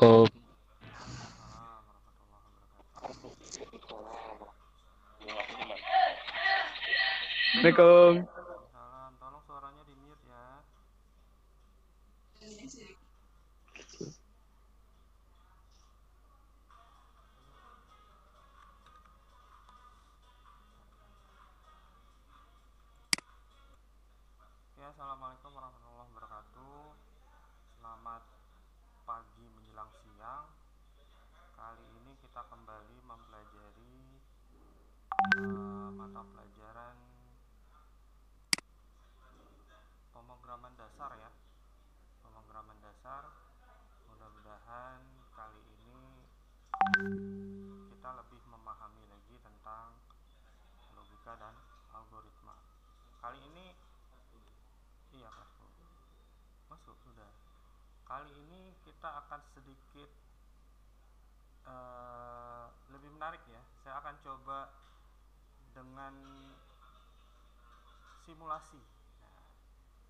Assalamualaikum. Waalaikumsalam warahmatullahi wabarakatuh. Assalamualaikum. Waalaikumsalam. Tolong suaranya di mute ya. Ya, assalamualaikum warahmatullahi wabarakatuh. Selamat pagi menjelang siang. Kali ini kita kembali mempelajari mata pelajaran pemrograman dasar ya. Pemrograman dasar. Mudah-mudahan kali ini kita lebih memahami lagi tentang logika dan algoritma. Kali ini iya masuk sudah. Kali ini kita akan sedikit lebih menarik ya. Saya akan coba dengan simulasi. Nah,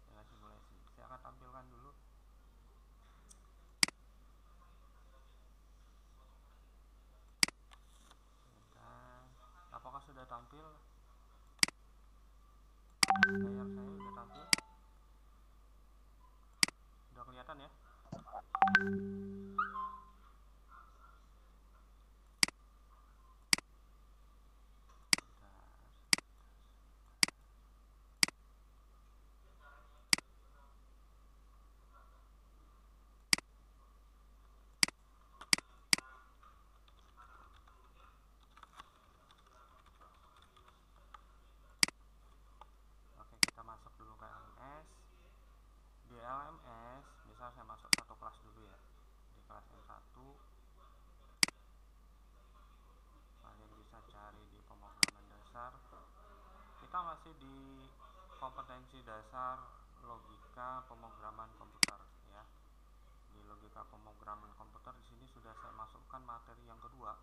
dengan simulasi. Saya akan tampilkan dulu. Dan apakah sudah tampil? Layar saya sudah tampil? Sudah kelihatan ya? Oke, kita masuk dulu ke LMS. Di LMS, misal saya masuk satu kelas dulu ya. Di kelas M1, kalian bisa cari di pemrograman dasar. Kita masih di kompetensi dasar logika pemrograman komputer ya. Di logika pemrograman komputer di sini sudah saya masukkan materi yang kedua.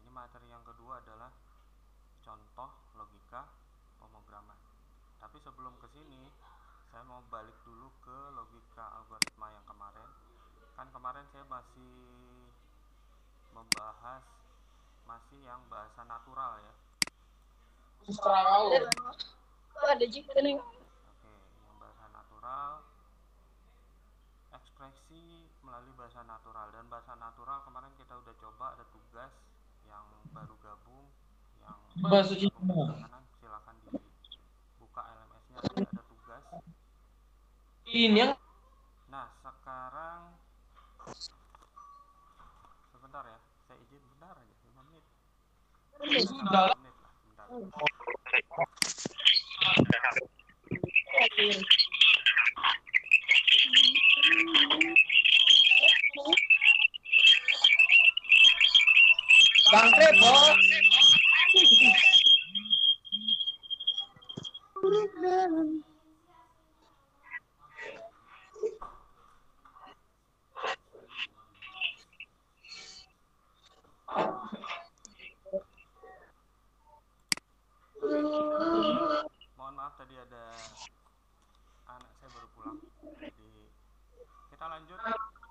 Ini materi yang kedua adalah contoh logika pemrograman. Tapi sebelum ke sini, saya mau balik dulu ke logika algoritma yang kemarin. Kan kemarin saya masih membahas yang bahasa natural ya. Ada juga nih. Oke, yang bahasa natural, ekspresi melalui bahasa natural. Dan bahasa natural kemarin kita udah coba, ada tugas yang baru gabung, yang bahasa silakan dibuka LMS-nya, nanti ada tugas. Ini yang Nah, sekarang sebentar ya, saya izin bentar aja, 5 menit. sudah 5 menit lah, bentar. bangkret, bos. Mohon maaf tadi ada anak saya baru pulang. Jadi kita lanjut.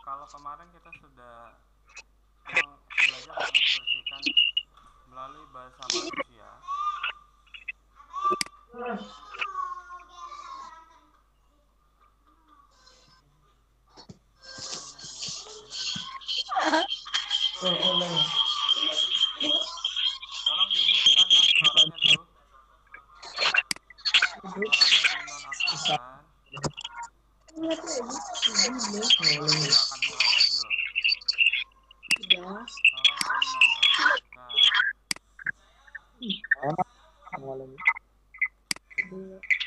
Kalau kemarin kita sudah belajar mengekspresikan melalui bahasa manusia. Tolong di-mute-kan suaranya dulu. Suaranya dinonaktifkan. Baru kita akan mulai lagi loh. Tolong dinonaktifkan.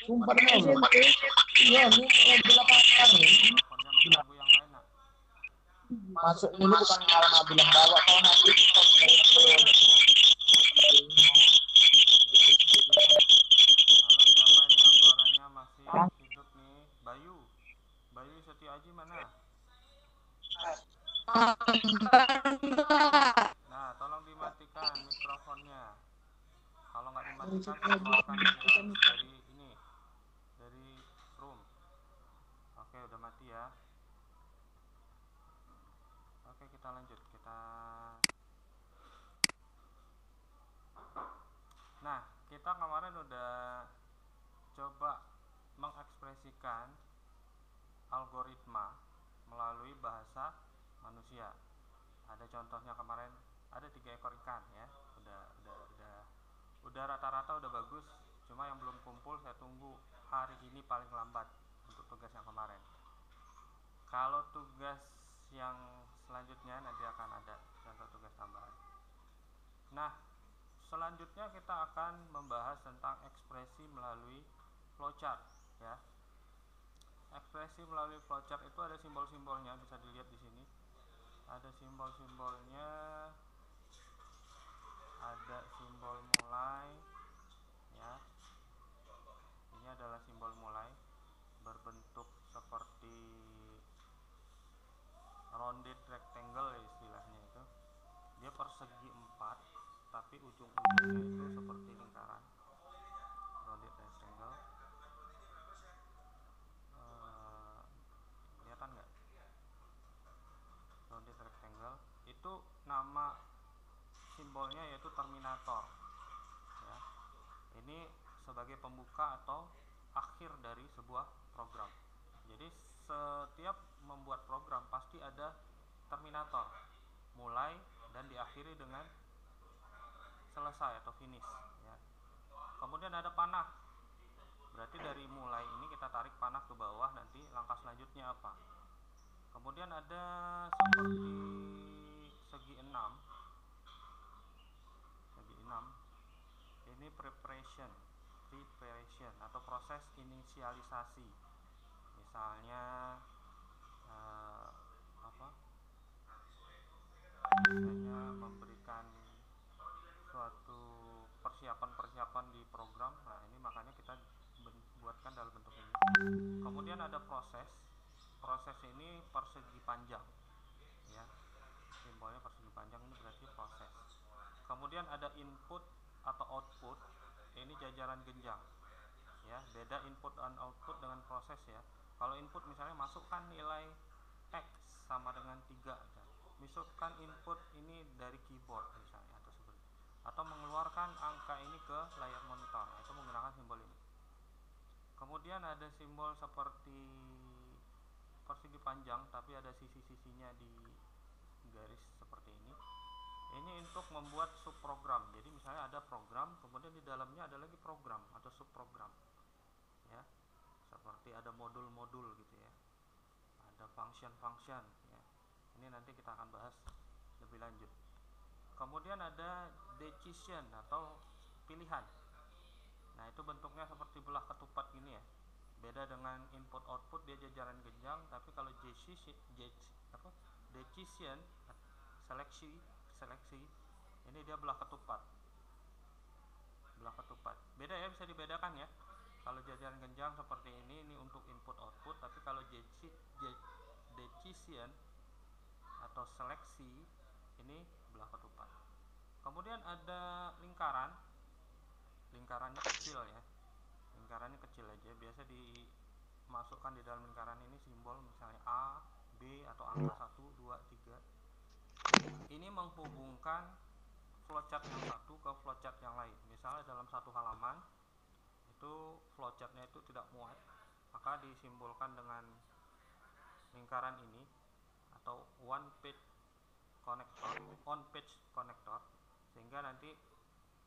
Sumpah dulu. Iya, ini berapa kali? Teleponnya mengganggu yang lain nak. Masuk dulu bukan karena bilang bawa kau nanti. Halo, siapa ini yang suaranya masih hidup nih? Bayu Setiaji mana? Nah, tolong dimatikan mikrofonnya. Kalau nggak dimatikan, saya keluarkan dari ini, dari room. Oke, udah mati ya. kita lanjut. Nah, kita kemarin udah coba mengekspresikan algoritma melalui bahasa manusia. Ada contohnya kemarin, ada 3 ekor ikan ya. Udah rata-rata udah bagus. Cuma yang belum kumpul saya tunggu hari ini paling lambat untuk tugas yang kemarin. Kalau tugas yang selanjutnya nanti akan ada contoh tugas tambahan. Nah, selanjutnya kita akan membahas tentang ekspresi melalui flowchart ya. Ekspresi melalui flowchart itu ada simbol-simbolnya, bisa dilihat di sini. Ada simbol-simbolnya. Ada simbol mulai ya. Ini adalah simbol mulai berbentuk seperti rounded rectangle istilahnya itu. Dia persegi 4 tapi ujung-ujungnya itu seperti lingkaran. Rounded rectangle. Kelihatan nggak? Rounded rectangle itu nama simbolnya yaitu terminator ya. Ini sebagai pembuka atau akhir dari sebuah program. Jadi setiap membuat program pasti ada terminator, mulai dan diakhiri dengan selesai atau finish ya. Kemudian ada panah, berarti dari mulai ini kita tarik panah ke bawah, nanti langkah selanjutnya apa. Kemudian ada seperti segi 6. Ini preparation atau proses inisialisasi. Misalnya misalnya memberikan suatu persiapan di program. Nah, ini makanya kita buatkan dalam bentuk ini. Kemudian ada proses ini persegi panjang ya. Simbolnya persegi panjang, ini berarti proses. Kemudian ada input atau output, ini jajaran genjang ya. Beda input dan output dengan proses ya. Kalau input misalnya masukkan nilai X sama dengan 3 ya. Masukkan input ini dari keyboard misalnya, atau mengeluarkan angka ini ke layar monitor, itu menggunakan simbol ini. Kemudian ada simbol seperti persegi panjang tapi ada sisi-sisinya di garis seperti ini. Ini untuk membuat subprogram. Jadi misalnya ada program, kemudian di dalamnya ada lagi program atau subprogram ya. Seperti ada modul-modul gitu ya. Ada function ya. Ini nanti kita akan bahas lebih lanjut. Kemudian ada decision atau pilihan. Nah, itu bentuknya seperti belah ketupat gini ya. Beda dengan input output, dia jajaran genjang, tapi kalau decision seleksi ini dia belah ketupat. Beda ya, bisa dibedakan ya. Kalau jajaran genjang seperti ini untuk input output, tapi kalau decision atau seleksi ini belah ketupat. Kemudian ada lingkarannya kecil ya. Lingkarannya kecil aja, biasa dimasukkan di dalam lingkaran ini simbol misalnya A, B atau angka 1, 2, 3. Ini menghubungkan flowchart yang satu ke flowchart yang lain. Misalnya dalam satu halaman itu flowchartnya itu tidak muat, maka disimbolkan dengan lingkaran ini atau on page connector, sehingga nanti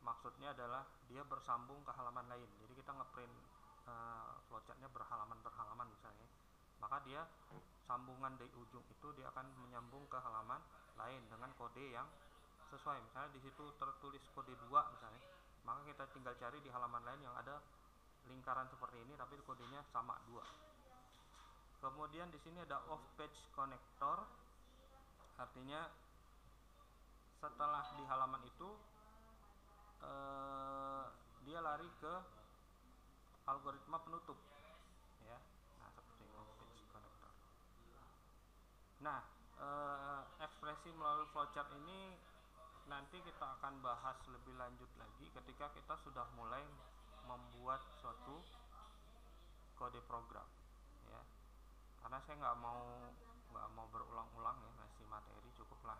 maksudnya adalah dia bersambung ke halaman lain. Jadi kita ngeprint flowchartnya berhalaman misalnya, maka dia sambungan di ujung itu dia akan menyambung ke halaman lain dengan kode yang sesuai. Misalnya di situ tertulis kode 2 misalnya, maka kita tinggal cari di halaman lain yang ada lingkaran seperti ini tapi kodenya sama 2. Kemudian di sini ada off page connector, artinya setelah di halaman itu dia lari ke algoritma penutup ya. Nah, seperti off page connector. Nah, ekspresi melalui flowchart ini nanti kita akan bahas lebih lanjut lagi ketika kita sudah mulai membuat suatu kode program ya. Karena saya nggak mau berulang-ulang ya, ngasih materi, cukuplah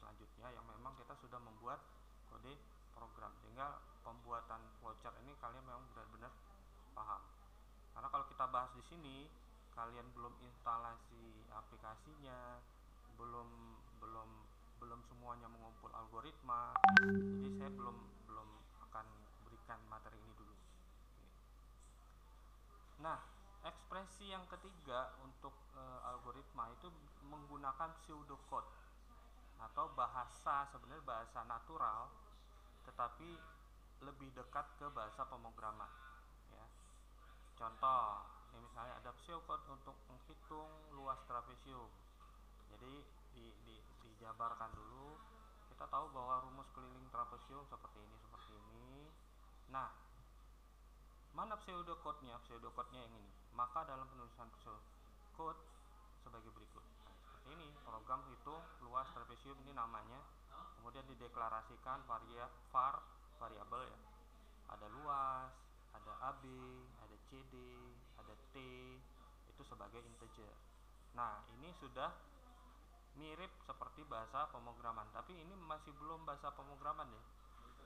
selanjutnya yang memang kita sudah membuat kode program, sehingga pembuatan flowchart ini kalian memang benar-benar paham. Karena kalau kita bahas di sini kalian belum instalasi aplikasinya, belum belum belum semuanya mengumpul algoritma, jadi saya belum akan berikan materi ini dulu. Nah, ekspresi yang ketiga untuk algoritma itu menggunakan pseudocode atau sebenarnya bahasa natural, tetapi lebih dekat ke bahasa pemrograman. Ya. Contoh, ini misalnya ada pseudocode untuk menghitung luas trapesium. Jadi dijabarkan dulu. Kita tahu bahwa rumus keliling trapesium seperti ini. Nah, mana pseudocode-nya? Pseudocode-nya yang ini. Maka dalam penulisan pseudocode sebagai berikut. Nah, seperti ini, program hitung luas trapesium ini namanya. Kemudian dideklarasikan var variabel ya. Ada luas, ada AB, ada CD, ada T, itu sebagai integer. Nah, ini sudah mirip seperti bahasa pemrograman, tapi ini masih belum bahasa pemrograman ya.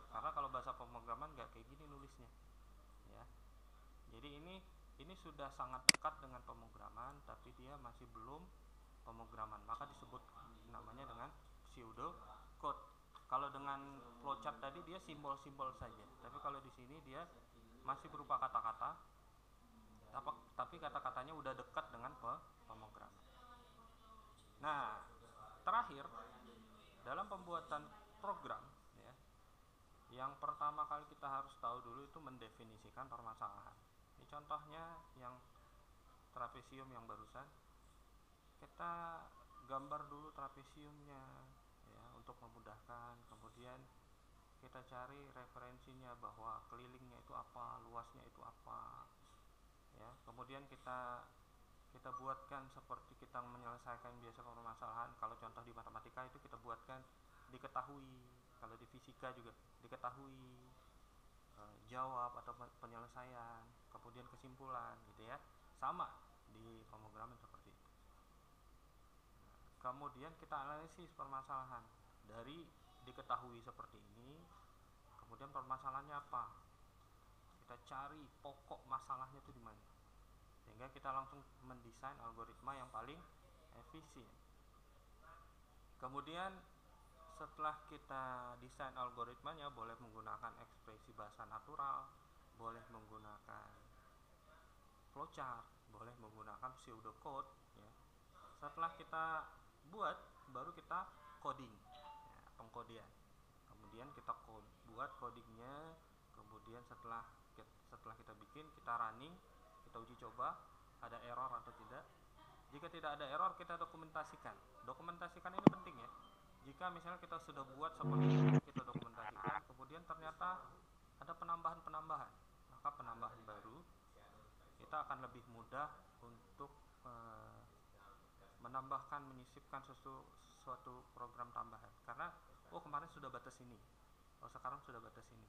Karena kalau bahasa pemrograman nggak kayak gini nulisnya. Ya. Jadi ini sudah sangat dekat dengan pemrograman, tapi dia masih belum pemrograman, maka disebut namanya dengan pseudocode. Kalau dengan flowchart tadi dia simbol-simbol saja, tapi kalau di sini dia masih berupa kata-kata, tapi kata-katanya udah dekat dengan pemrograman. Nah, terakhir dalam pembuatan program ya, yang pertama kali kita harus tahu dulu itu mendefinisikan permasalahan. Ini contohnya yang trapesium yang barusan, kita gambar dulu trapesiumnya ya untuk memudahkan. Kemudian kita cari referensinya bahwa kelilingnya itu apa, luasnya itu apa ya. Kemudian kita buatkan seperti kita menyelesaikan biasa permasalahan. Kalau contoh di matematika itu kita buatkan diketahui, kalau di fisika juga diketahui, jawab atau penyelesaian, kemudian kesimpulan gitu ya. Sama di pemrograman seperti itu. Kemudian kita analisis permasalahan dari diketahui seperti ini. Kemudian permasalahannya apa? Kita cari pokok masalahnya itu di mana, sehingga kita langsung mendesain algoritma yang paling efisien. Kemudian setelah kita desain algoritmanya, boleh menggunakan ekspresi bahasa natural, boleh menggunakan flowchart, boleh menggunakan pseudocode ya. Setelah kita buat, baru kita coding ya, pengkodian. Kemudian kita buat codingnya. Kemudian setelah kita bikin, kita running, kita uji coba ada error atau tidak. Jika tidak ada error, kita dokumentasikan. Dokumentasikan ini penting ya. Jika misalnya kita sudah buat seperti ini, kita dokumentasikan, kemudian ternyata ada penambahan-penambahan, maka penambahan baru kita akan lebih mudah untuk menambahkan, menyisipkan suatu program tambahan. Karena kemarin sudah batas ini, sekarang sudah batas ini,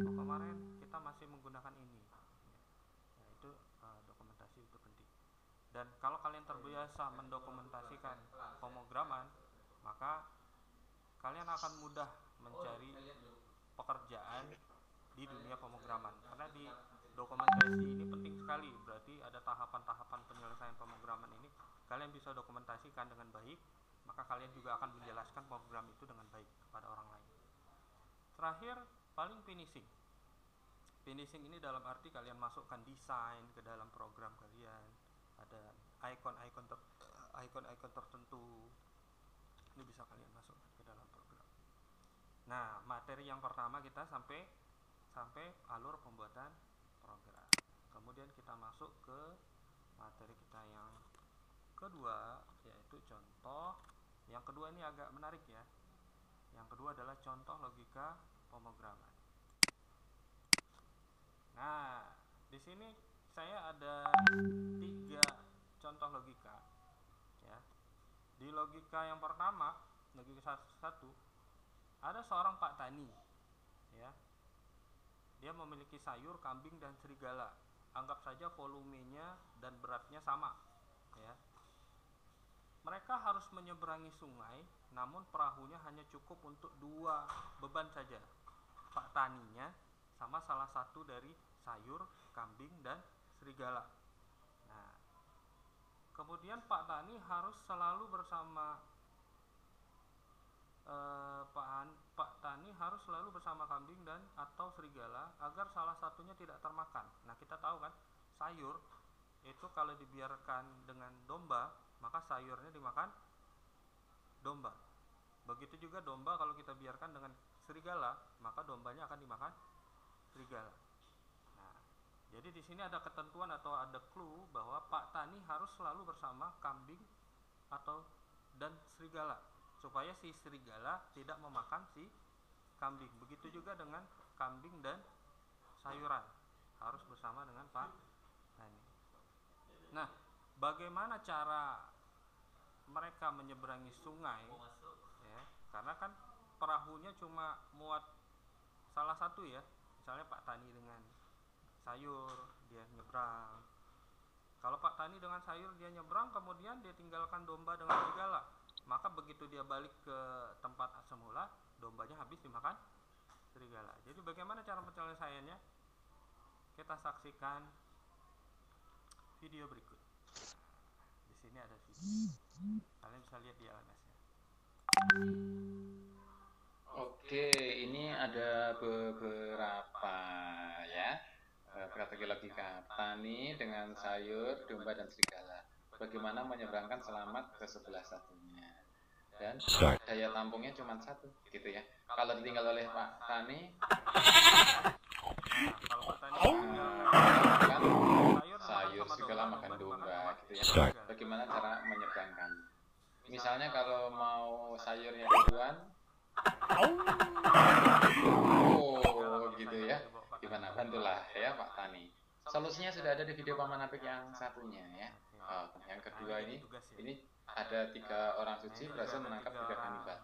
kemarin kita masih menggunakan ini ya, itu dokumentasi itu penting. Dan kalau kalian terbiasa mendokumentasikan pemrograman, maka kalian akan mudah mencari pekerjaan di dunia pemrograman. Karena di dokumentasi ini penting sekali, berarti ada tahapan-tahapan penyelesaian pemrograman ini kalian bisa dokumentasikan dengan baik, maka kalian juga akan menjelaskan program itu dengan baik kepada orang lain. Terakhir, paling finishing. Finishing ini dalam arti kalian masukkan desain ke dalam program kalian, ada icon-icon tertentu, ini bisa kalian masukkan ke dalam program. Nah, materi yang pertama kita sampai alur pembuatan program. Kemudian kita masuk ke materi kita yang kedua, yaitu contoh. Yang kedua ini agak menarik ya. Yang kedua adalah contoh logika pemrograman. Nah, di sini saya ada 3 contoh logika ya. Di logika yang pertama, logika 1, ada seorang Pak Tani ya. Dia memiliki sayur, kambing, dan serigala. Anggap saja volumenya dan beratnya sama ya. mereka harus menyeberangi sungai, namun perahunya hanya cukup untuk 2 beban saja, Pak Taninya sama salah satu dari sayur, kambing, dan serigala. Nah, kemudian Pak Tani harus selalu bersama Pak Tani harus selalu bersama kambing dan atau serigala agar salah satunya tidak termakan. Nah, kita tahu kan, sayur itu kalau dibiarkan dengan domba, maka sayurnya dimakan domba. Begitu juga domba kalau kita biarkan dengan serigala, maka dombanya akan dimakan serigala. Nah, jadi di sini ada ketentuan atau ada clue bahwa Pak Tani harus selalu bersama kambing dan serigala, supaya si serigala tidak memakan si kambing. Begitu juga dengan kambing dan sayuran, harus bersama dengan Pak Tani. Nah, bagaimana cara mereka menyeberangi sungai? Ya, karena kan perahunya cuma muat salah satu ya. Misalnya Pak Tani dengan sayur, dia nyebrang. Kalau Pak Tani dengan sayur dia nyebrang, kemudian dia tinggalkan domba dengan serigala, maka begitu dia balik ke tempat semula, dombanya habis dimakan serigala. Jadi bagaimana cara penyelesaiannya? Kita saksikan video berikut. Di sini ada video. Kalian bisa lihat di LMS-nya. Oke, ini ada beberapa ya strategi logika petani dengan sayur, domba, dan serigala. Bagaimana menyeberangkan selamat ke sebelah satunya. Dan daya tampungnya cuma 1 gitu ya. Kalau ditinggal oleh Pak Tani, kalau Pak Tani makan sayur, serigala makan domba gitu ya. Bagaimana cara menyeberangkan? Misalnya kalau mau sayurnya duluan, gitu ya. Gimana? Bantulah ya Pak Tani. Solusinya sudah ada di video Paman Apik yang satunya ya. Yang kedua ini ada 3 orang suci berhasil menangkap 3 kanibal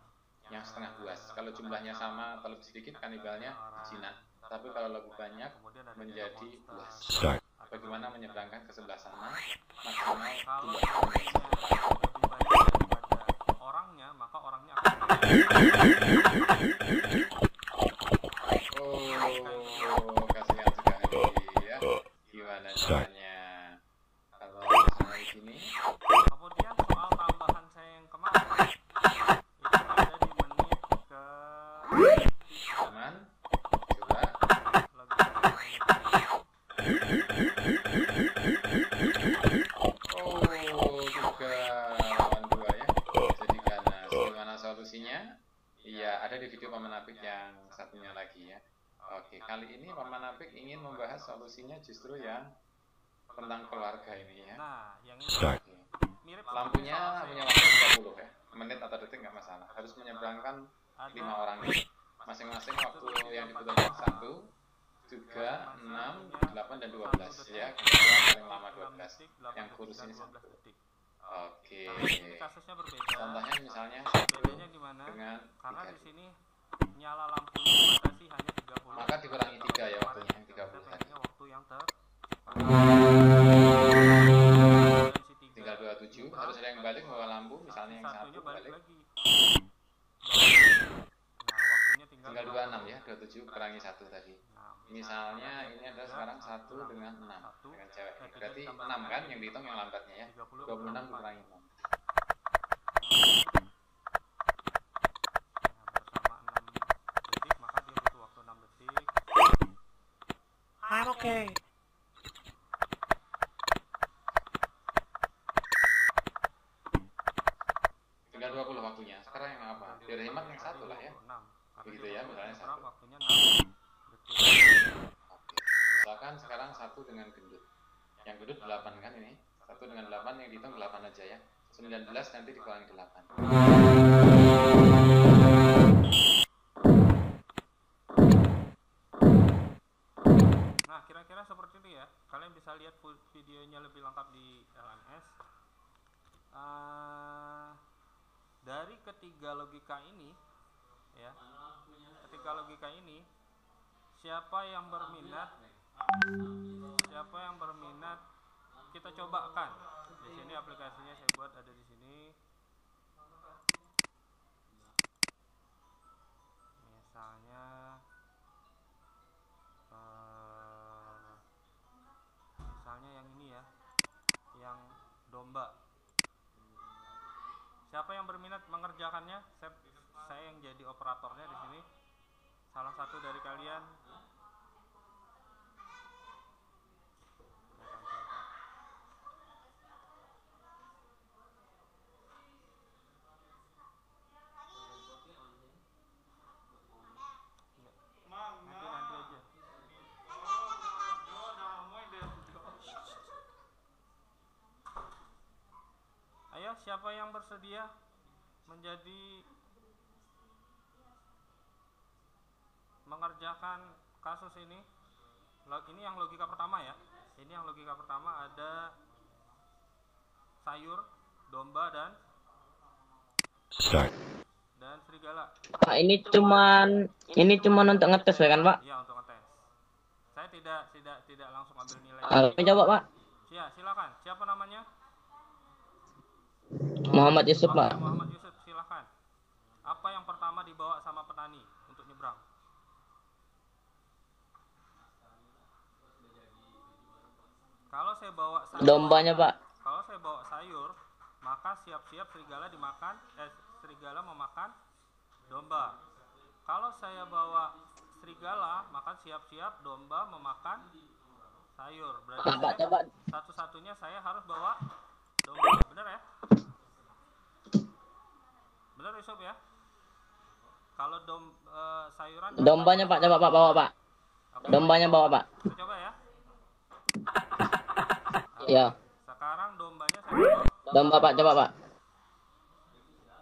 yang setengah buas. Kalau jumlahnya sama atau lebih sedikit, kanibalnya jinak. Tapi kalau lebih banyak menjadi buas. Bagaimana menyeberangkan ke sebelah sana? Maksimal 2 orangnya, maka orangnya akan kasihan sekali ya. Gimana caranya? Kalau misalnya di sini. Kemudian soal tambahan saya yang kemarin itu ada di menit ke Aman. Coba. Juga lawan 2 ya. Jadi ganas. Gimana solusinya? Iya, ada di video Paman Apik yang satunya lagi ya. Oke, kali ini Paman Apik ingin membahas solusinya justru yang tentang keluarga ini ya. Nah, yang ini mirip Lampunya punya waktu 30 ya. Menit atau detik nggak masalah. Harus menyeberangkan 5 orang ini. Masing-masing waktu yang dibutuhkan 1, 3, 6, 8, dan 12 ya. Kemudian paling lama 12. Yang kurusnya 1. Oke. Ini kasusnya berbeda. Contohnya misalnya bedanya gimana? dengan Karena 3. di sini nyala lampunya dibatasi hanya 30. Maka dikurangi 3 ya waktunya, yang 30 tadi. Waktu yang Tinggal 27, harus ada yang balik bawa lampu, misalnya yang 1 balik. lagi. Nah, waktunya Tinggal 26 ya, 27 kurangi 1 tadi. Misalnya ini ada sekarang 1 dengan 6 dengan cewek. Berarti 6 kan yang dihitung yang lambatnya ya. 26 dikurangi 6. Bersama 6 detik, maka dia butuh waktu 6 detik. Oke. Tinggal 20 waktunya. Sekarang yang apa? Biar hemat yang 1 lah ya. Begitu ya, misalnya 1. Waktunya 6 detik. Oke. Misalkan sekarang 1 dengan gendut. Yang gendut 8 kan ini. 1 dengan 8 yang dihitung 8 aja ya. 19 nanti dikurangi 8. Nah, kira-kira seperti itu ya. Kalian bisa lihat videonya lebih lengkap di LMS. Dari ketiga logika ini ya, siapa yang berminat kita cobakan. Di sini aplikasinya saya buat ada di sini. domba. Siapa yang berminat mengerjakannya? Saya yang jadi operatornya di sini. Salah satu dari kalian. Nanti aja. Ayo, siapa yang bersedia menjadi mengerjakan kasus ini? Ini yang logika pertama ya. Ini yang logika pertama, ada sayur, domba dan serigala. Pak, ini cuman untuk ngetes ya kan, Pak? Iya, untuk ngetes. Saya tidak langsung ambil nilai. Coba, Pak. Ya, silakan. Siapa namanya? Muhammad Yusuf, Pak. Muhammad Yusuf, silakan. Apa yang pertama dibawa sama petani untuk nyebrang? Kalau saya bawa sayur, Dombanya, Pak. Kalau saya bawa sayur, maka siap-siap serigala dimakan, serigala memakan domba. Kalau saya bawa serigala, maka siap-siap domba memakan sayur. Berarti satu-satunya saya harus bawa domba. Benar ya? Benar Yusuf ya? Kalau sayuran Dombanya, Pak. Coba, Pak, bawa, Pak. Oke. Dombanya bawa, Pak. Kita coba ya. Ya. Sekarang dombanya saya taruh. Domba, Pak. Coba, Pak.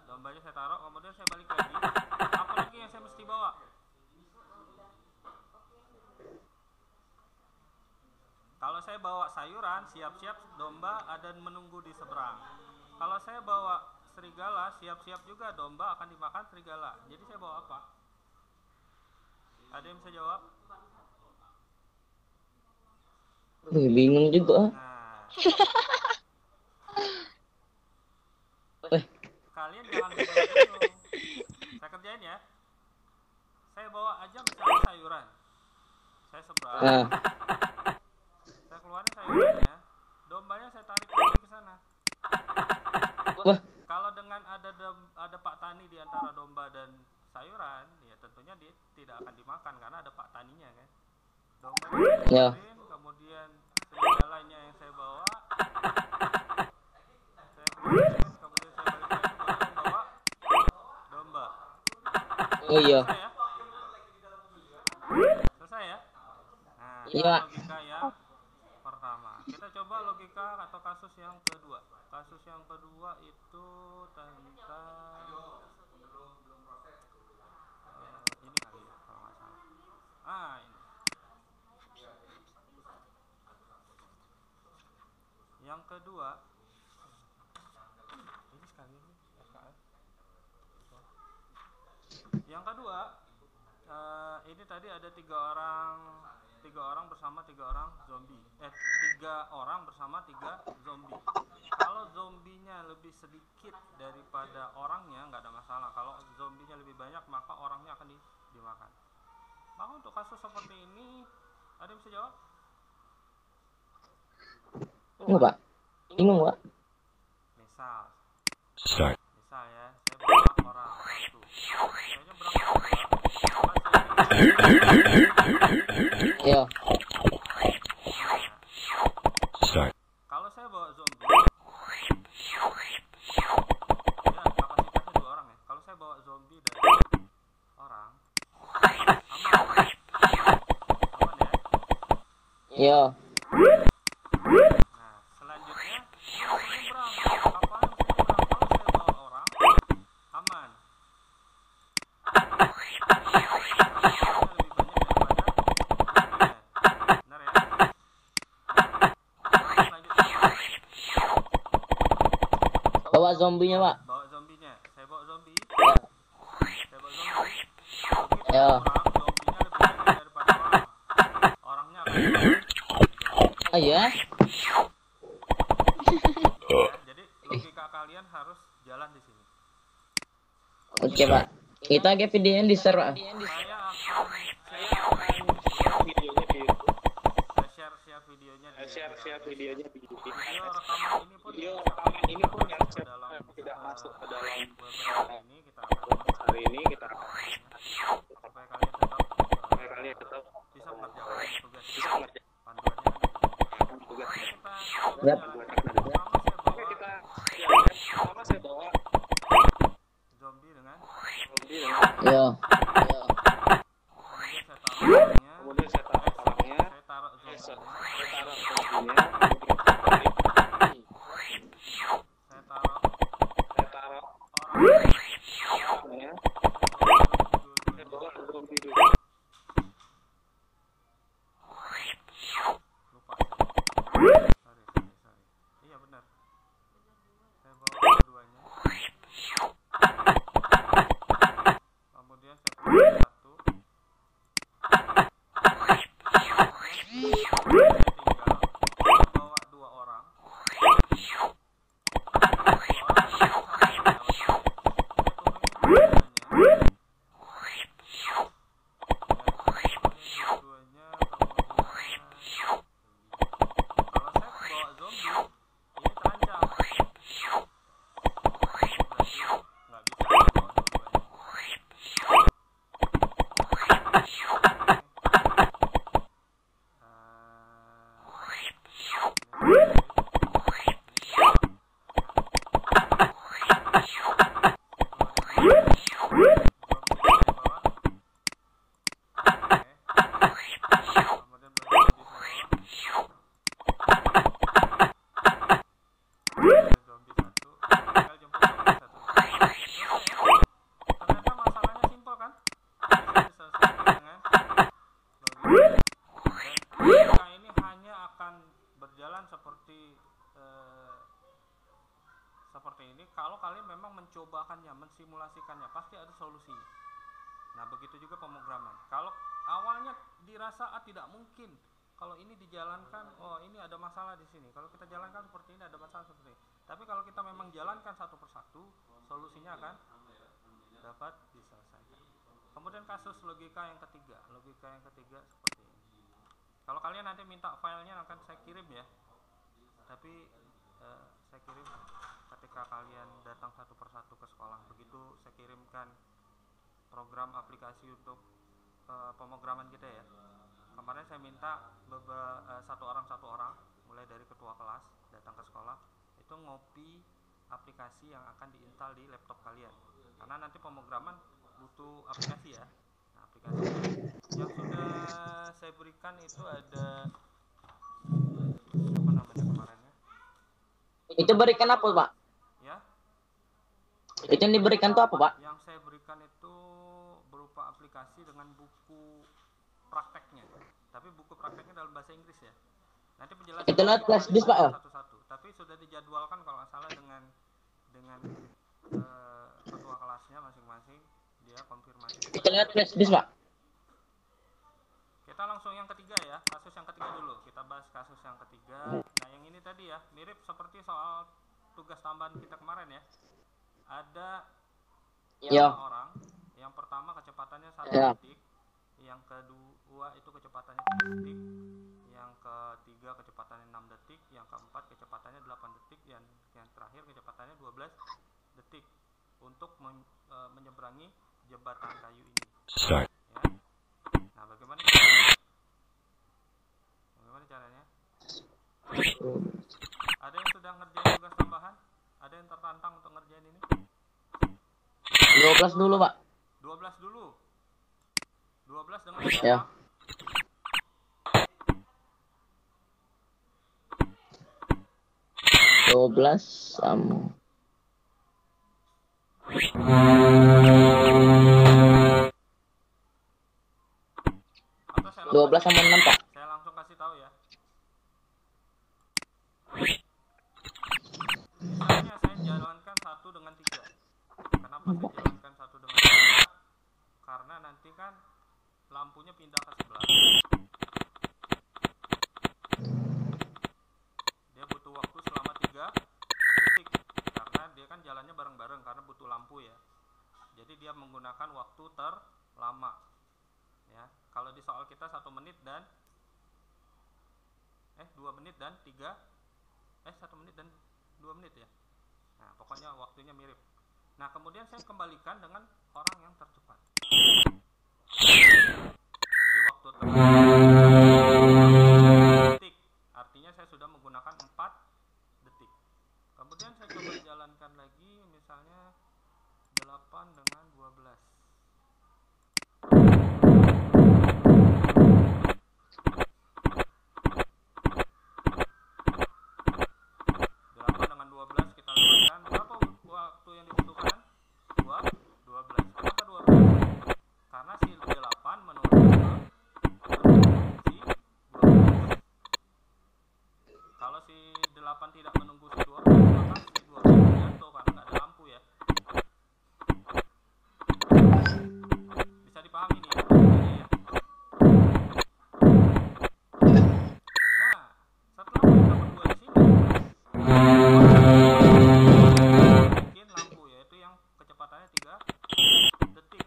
Dombanya saya taruh, kemudian saya balik lagi. Apa lagi yang saya mesti bawa? Kalau saya bawa sayuran, siap-siap domba ada menunggu di seberang. Kalau saya bawa serigala, siap-siap juga domba akan dimakan serigala. Jadi saya bawa apa? Ada yang bisa jawab? Bingung juga. Nah, Eh, kalian jangan bingung. Saya kerjain ya. Saya bawa aja misalnya sayuran. Saya seberang. Saya keluarin sayurannya. Dombanya saya tarik lagi ke sana. Wah. Kalau dengan ada Pak Tani di antara domba dan sayuran, ya tentunya dia tidak akan dimakan karena ada Pak Taninya kan. Dombanya saya keluarin, kemudian serigalanya yang saya bawa. Saya keluarin, kemudian saya balik lagi baru membawa domba. Oh iya. Selesai ya? Selesai ya? Nah, Iya. logika yang pertama. Kita coba logika atau kasus yang kedua. Kasus yang kedua itu tentang ini kali ya kalau nggak salah. Ini. Yang kedua, ini sekali ini FKF. Yang kedua, ini tadi ada tiga orang bersama tiga orang zombie. 3 orang bersama 3 zombie. Kalau zombinya lebih sedikit daripada orangnya nggak ada masalah. Kalau zombinya lebih banyak maka orangnya akan dimakan. Maka untuk kasus seperti ini ada yang bisa jawab? Enggak, Pak. Bingung, Pak. Misal ya, saya berapa orang? 1. Kayaknya berapa? Iya. Kalau saya bawa zombie, ya kapasitasnya 2 orang ya. Kalau saya bawa zombie dari orang, aman ya. Iya. Nah, selanjutnya nyebrang. Kapalnya bisa nyebrang. Kalau saya bawa orang, aman. Benar ya? Selanjutnya Bawa zombinya, Pak. bawa zombinya. Saya bawa zombie. Ya. Zombinya lebih banyak daripada orang. Orangnya akan Ah, ya. ya, jadi logika kalian harus jalan di sini. Oke, Pak. Kita ke videonya di-share, Pak. Saya akan share videonya share videonya di video rekaman ini pun video yang rekaman ini pun yang tidak masuk ke dalam webinar hari ini kita akan supaya kalian tetap bisa mengerjakan tugas panduannya Yap. pertama saya bawa zombie dengan Yo. kemudian saya taruh orangnya, saya taruh saya zombinya, taruh saya taruh orangnya, saya bawa zombie dulu. lupa sorry iya benar saya bawa keduanya kemudian saya pilih satu saya bawa dua orang ternyata masalahnya simpel kan, bisa diselesaikan dengan logika. Dan logika ini hanya akan berjalan seperti ini kalau kalian memang mencobakannya, mensimulasikannya, pasti ada solusinya. Nah begitu juga pemrograman. Kalau awalnya dirasa tidak mungkin, kalau ini dijalankan, oh ini ada masalah di sini. Kalau kita jalankan seperti ini ada masalah seperti ini. Tapi kalau kita memang jalankan satu persatu, solusinya akan dapat diselesaikan. Kemudian kasus logika yang ketiga seperti ini. Kalau kalian nanti minta filenya akan saya kirim ya. Tapi saya kirim ketika kalian datang satu persatu ke sekolah. Begitu saya kirimkan program aplikasi untuk pemrograman kita ya. Kemarin saya minta satu orang mulai dari ketua kelas datang ke sekolah itu ngopi aplikasi yang akan diinstal di laptop kalian, karena nanti pemrograman butuh aplikasi ya. Nah, aplikasi yang sudah saya berikan itu ada apa namanya kemarin ya? Itu berikan apa, Pak? Ya, Itu yang diberikan tuh apa, Pak? yang saya berikan itu berupa aplikasi dengan buku prakteknya, tapi buku prakteknya dalam bahasa Inggris ya. Nanti penjelasan Itu lewat flash disk, Pak, ya? satu-satu, tapi sudah dijadwalkan kalau nggak salah dengan ketua kelasnya masing-masing, dia konfirmasi. Itu lewat flash disk, Pak. Kita langsung yang ketiga ya, kasus yang ketiga dulu. Kita bahas kasus yang ketiga. Nah yang ini tadi ya, mirip seperti soal tugas tambahan kita kemarin ya. Ada Yo. orang, yang pertama kecepatannya 1 Ya. detik, yang kedua itu kecepatannya 3 detik, yang ketiga kecepatannya 6 detik, yang keempat kecepatannya 8 detik, yang terakhir kecepatannya 12 detik untuk menyeberangi jembatan kayu ini. Ya. Nah, bagaimana caranya? Ada yang sudah ngerjain tugas tambahan? Ada yang tertantang untuk ngerjain ini? 12 dulu, Pak. 12 dulu. 12 dengan Ya. berapa? 12 sama Atau saya 12 sama 6, Pak. saya langsung kasih tahu ya. Misalnya saya jalankan 1 dengan 3. Kenapa saya jalankan 1 dengan 3? Karena nanti kan lampunya pindah ke sebelah. Dia butuh waktu selama 3 detik. Karena dia kan jalannya bareng-bareng karena butuh lampu ya. Jadi dia menggunakan waktu terlama. Ya, kalau di soal kita 1 menit dan 2 menit dan 1 menit dan 2 menit ya. Nah, pokoknya waktunya mirip. Nah, kemudian saya kembalikan dengan orang yang tercepat. Jadi waktu detik, artinya saya sudah menggunakan 4 detik. Kemudian saya coba jalankan lagi, misalnya 8 dengan 12. 8 dengan 12 kita lewatkan. Berapa waktu yang dibutuhkan? 12. Kenapa 12? Karena si 8 menurut si 12. Kalau si 8 tidak menunggu si 12, maka si 12 jatuh karena nggak ada lampu ya. Bisa dipahami nih ya. Nah, setelah mereka berdua di sini, bikin lampu, yaitu yang kecepatannya 3 detik.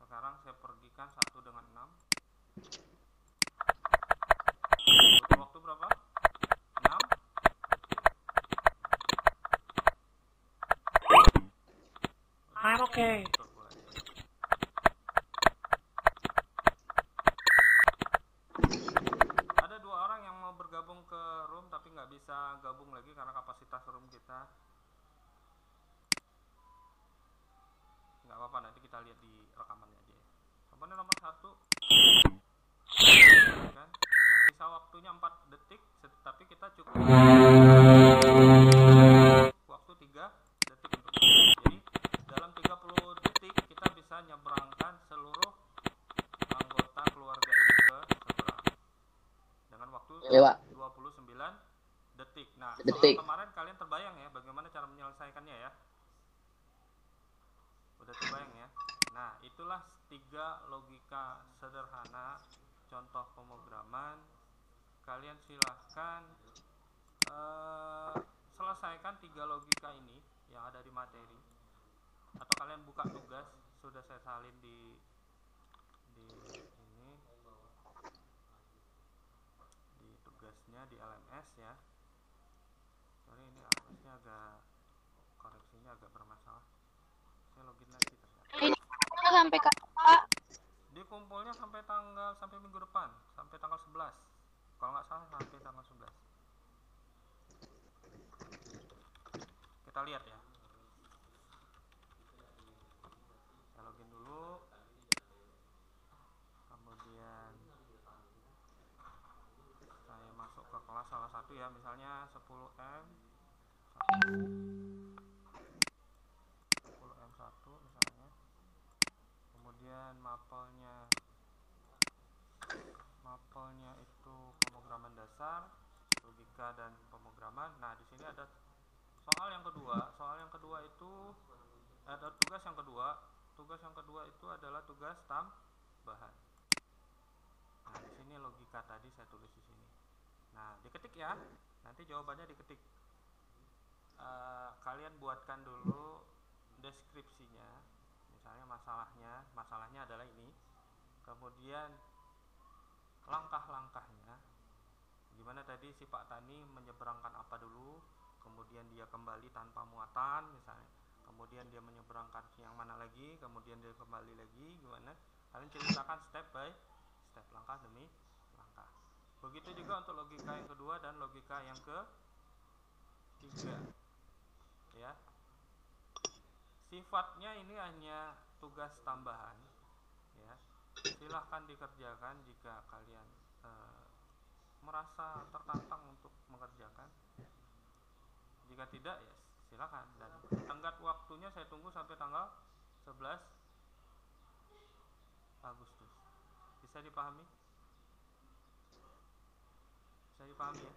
Sekarang saya pergikan 1 dengan 6. Butuh waktu berapa? 6. Oke. Ada 2 orang yang mau bergabung ke room tapi nggak bisa gabung lagi karena kapasitas room kita. Nggak apa-apa, nanti kita lihat di rekamannya aja ya. Kemudian nomor 1 kan, nah, sisa waktunya 4 detik, tapi kita cukup waktu 3 detik untuk jadi dalam 30 detik kita bisa nyebrangkan seluruh anggota keluarga ini ke seberang dengan waktu Ya, Pak. 29 detik. Nah, Detik. soal kemarin kalian terbayang ya bagaimana cara menyelesaikannya ya? Udah terbayang ya? Nah, itulah 3 logika sederhana contoh pemrograman. Kalian silahkan selesaikan 3 logika ini yang ada di materi, atau kalian buka tugas, sudah saya salin di ini, di tugasnya di LMS ya. Sorry, ini LMS-nya agak, koreksinya agak bermasalah. Saya login lagi ternyata. Ini sampai kapan? Dikumpulnya sampai minggu depan, sampai tanggal 11. Kalau nggak salah sampai tanggal 11. Kita lihat ya. Saya login dulu. Kemudian saya masuk ke kelas salah satu ya, misalnya 10M 10M1 misalnya. Kemudian mapelnya itu pemrograman dasar, logika dan pemrograman. Nah, di sini ada soal yang kedua. Soal yang kedua itu ada tugas yang kedua. Tugas yang kedua itu adalah tugas tambahan. Nah, di sini logika tadi saya tulis di sini. Nah, diketik ya. Nanti jawabannya diketik. Kalian buatkan dulu deskripsinya. Misalnya masalahnya adalah ini. Kemudian langkah-langkahnya. Gimana tadi si Pak Tani menyeberangkan apa dulu, kemudian dia kembali tanpa muatan misalnya. Kemudian dia menyeberangkan yang mana lagi, kemudian dia kembali lagi, gimana? Kalian ceritakan step by step, langkah demi langkah. Begitu juga untuk logika yang kedua dan logika yang ketiga. Ya. Sifatnya ini hanya tugas tambahan, ya. Silahkan dikerjakan jika kalian merasa tertantang untuk mengerjakan. Jika tidak, ya silakan. Dan tenggat waktunya saya tunggu sampai tanggal 11 Agustus. Bisa dipahami? Bisa dipahami ya?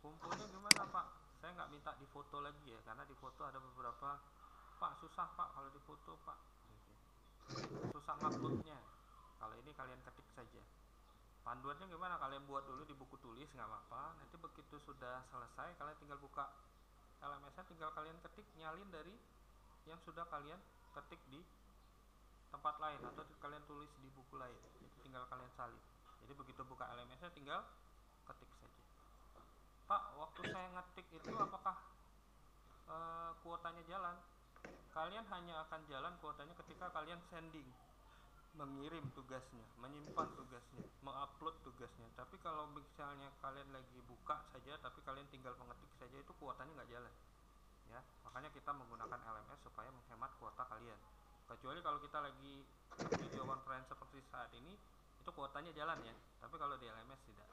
Kumpulnya gimana Pak? Saya nggak minta difoto lagi ya, karena di foto ada beberapa, Pak susah Pak kalau difoto Pak, susah nguploadnya. Kalau ini kalian ketik saja. Panduannya gimana? Kalian buat dulu di buku tulis, nggak apa-apa. Nanti begitu sudah selesai, kalian tinggal buka LMS-nya, tinggal kalian ketik, nyalin dari yang sudah kalian ketik di tempat lain atau kalian tulis di buku lain, itu tinggal kalian salin. Jadi begitu buka LMS-nya tinggal ketik saja. Pak, waktu saya ngetik itu apakah kuotanya jalan? Kalian hanya akan jalan kuotanya ketika kalian sending, mengirim tugasnya, menyimpan tugasnya, mengupload tugasnya. Tapi kalau misalnya kalian lagi buka saja tapi kalian tinggal mengetik saja, itu kuotanya nggak jalan ya. Makanya kita menggunakan LMS supaya menghemat kuota kalian. Kecuali kalau kita lagi video conference seperti saat ini, itu kuotanya jalan ya, tapi kalau di LMS tidak.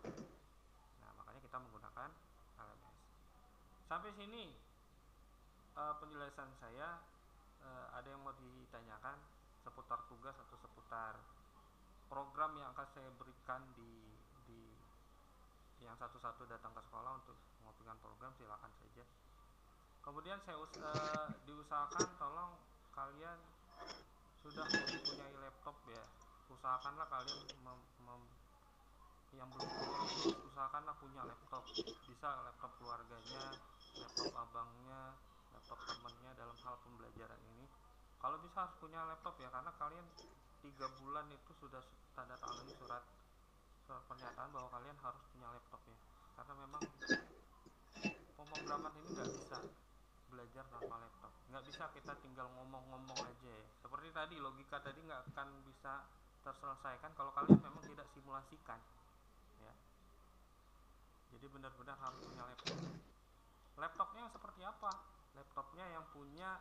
Nah, makanya kita menggunakan LMS. Sampai sini penjelasan saya. Ada yang mau ditanyakan seputar tugas atau seputar program yang akan saya berikan di yang satu-satu datang ke sekolah untuk mengopikan program, silakan saja. Kemudian saya diusahakan tolong kalian sudah mempunyai laptop ya, usahakanlah kalian yang belum punya itu usahakanlah punya laptop, bisa laptop keluarganya, laptop abangnya, laptop temannya dalam hal pembelajaran ini. Kalau bisa harus punya laptop ya, karena kalian 3 bulan itu sudah tanda tangani surat pernyataan bahwa kalian harus punya laptop ya, karena memang pemrograman ini nggak bisa belajar tanpa laptop. Nggak bisa kita tinggal ngomong-ngomong aja ya, seperti tadi logika tadi nggak akan bisa terselesaikan kalau kalian memang tidak simulasikan ya. Jadi benar-benar harus punya laptop. Laptopnya yang seperti apa? Laptopnya yang punya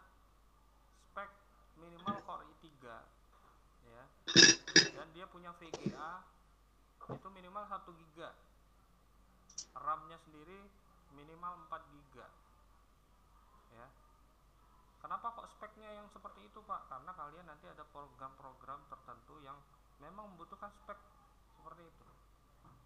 spek minimal Core i3 ya, dan dia punya VGA itu minimal 1 GB, RAM-nya sendiri minimal 4 GB ya. Kenapa kok speknya yang seperti itu Pak? Karena kalian nanti ada program-program tertentu yang memang membutuhkan spek seperti itu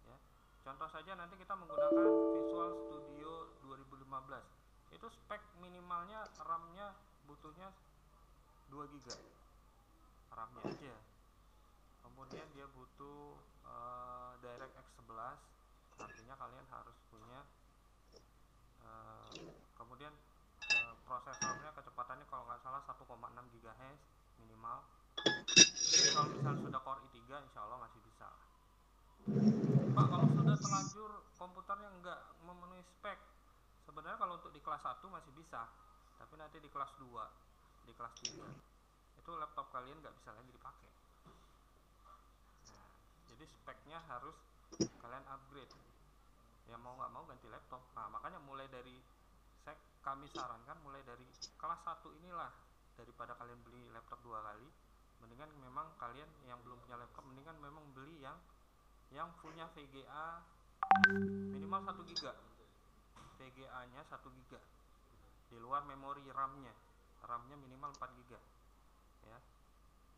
ya. Contoh saja nanti kita menggunakan Visual Studio 2015, itu spek minimalnya RAM-nya butuhnya 2 GB RAM-nya aja. Kemudian dia butuh DirectX 11, artinya kalian harus punya kemudian prosesornya kecepatannya kalau nggak salah 1,6 GHz minimal. Jadi kalau misalnya sudah Core i3 insya Allah masih bisa. Pak, kalau sudah terlanjur komputernya nggak memenuhi spek, sebenarnya kalau untuk di kelas 1 masih bisa, tapi nanti di kelas 2, di kelas 3 itu laptop kalian nggak bisa lagi dipakai. Nah, jadi speknya harus kalian upgrade ya, mau nggak mau ganti laptop. Nah, makanya mulai dari kami sarankan mulai dari kelas 1 inilah, daripada kalian beli laptop 2 kali, mendingan memang kalian yang belum punya laptop mendingan memang beli yang punya VGA minimal 1 GB, VGA nya 1 GB di luar memori RAM-nya minimal 4 GB ya.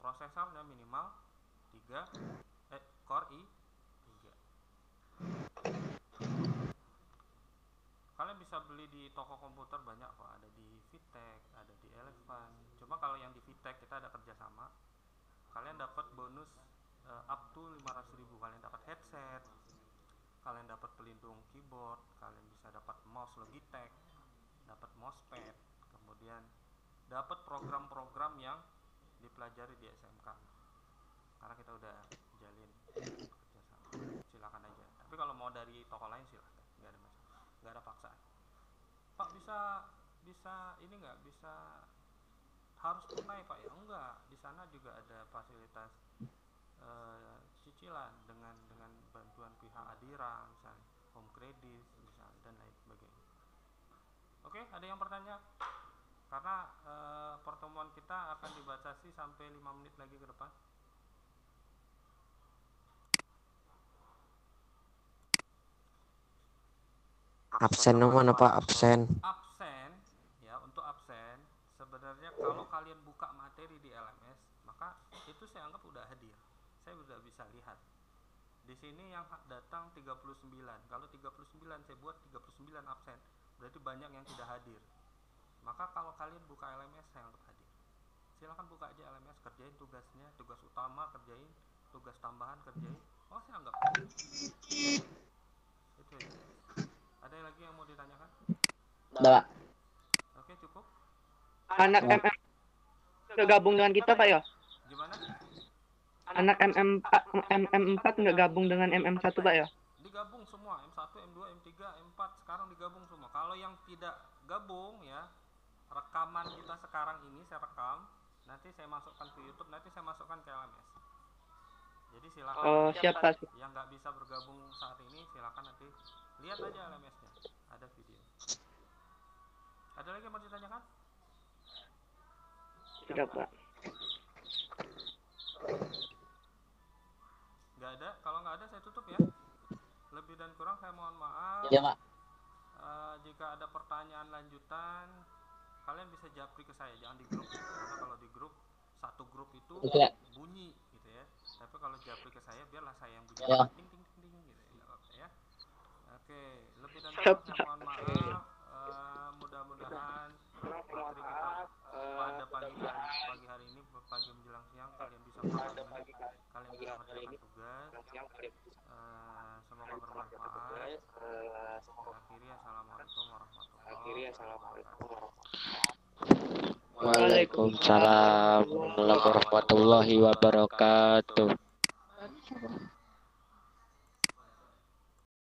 Prosesornya minimal 3 Core i3. Kalian bisa beli di toko komputer banyak kok, ada di VTech, ada di Eleven. Cuma kalau yang di VTech kita ada kerjasama, kalian dapat bonus up to 500.000. Kalian dapat headset, kalian dapat pelindung keyboard, kalian bisa dapat mouse Logitech, dapat mousepad, kemudian dapat program-program yang dipelajari di SMK. Karena kita udah jalin kerjasama, silakan aja. Tapi kalau mau dari toko lain silakan, nggak ada masalah, nggak ada paksaan. Pak, bisa ini nggak, bisa harus tunai Pak? Ya enggak, di sana juga ada fasilitas cicilan dengan bantuan pihak Adira, misalnya home credit misalnya, dan lain sebagainya. Oke, ada yang bertanya? Karena pertemuan kita akan dibatasi sampai 5 menit lagi ke depan. Absen mana Pak? Absen ya. Untuk absen sebenarnya kalau kalian buka materi di LMS, maka itu saya anggap udah hadir. Saya udah bisa lihat di sini yang datang 39. Kalau 39 saya buat 39 absen, berarti banyak yang tidak hadir. Maka kalau kalian buka LMS saya anggap hadir. Silahkan buka aja LMS, kerjain tugasnya, tugas utama kerjain, tugas tambahan kerjain. Oh, saya anggap hadir. Itu ya. Ada lagi yang mau ditanyakan? Udah, Pak. Oke, cukup. Anak MM nggak gabung dengan kita Pak ya? Gimana? Anak MM4 nggak gabung dengan MM1 Pak ya? Digabung semua, M1, M2, M3, M4 sekarang digabung semua. Kalau yang tidak gabung ya, rekaman kita sekarang ini saya rekam, nanti saya masukkan ke YouTube, nanti saya masukkan ke LMS. Jadi silakan. Oh, siapa sih? Yang nggak bisa bergabung saat ini silakan nanti lihat aja LMS-nya, ada video. Ada lagi yang mau ditanyakan? Tidak Pak. Nggak ada. Kalau nggak ada saya tutup ya. Lebih dan kurang saya mohon maaf. Ya, Pak. Jika ada pertanyaan lanjutan, kalian bisa japri ke saya, jangan di grup. Karena kalau di grup, satu grup itu Ya. bunyi gitu ya. Tapi kalau japri ke saya, biarlah saya yang bunyi. Ya. Ting ting ting ting gitu. Nggak apa-apa ya. Oke, lebih dan kurang saya mohon maaf. Mudah-mudahan materi kita pada pagi hari ini, pagi menjelang siang, kalian bisa memahami, kalian bisa mengerjakan tugas. Semoga bermanfaat. Akhiri assalamualaikum warahmatullahi wabarakatuh. Waalaikumsalam warahmatullahi wabarakatuh.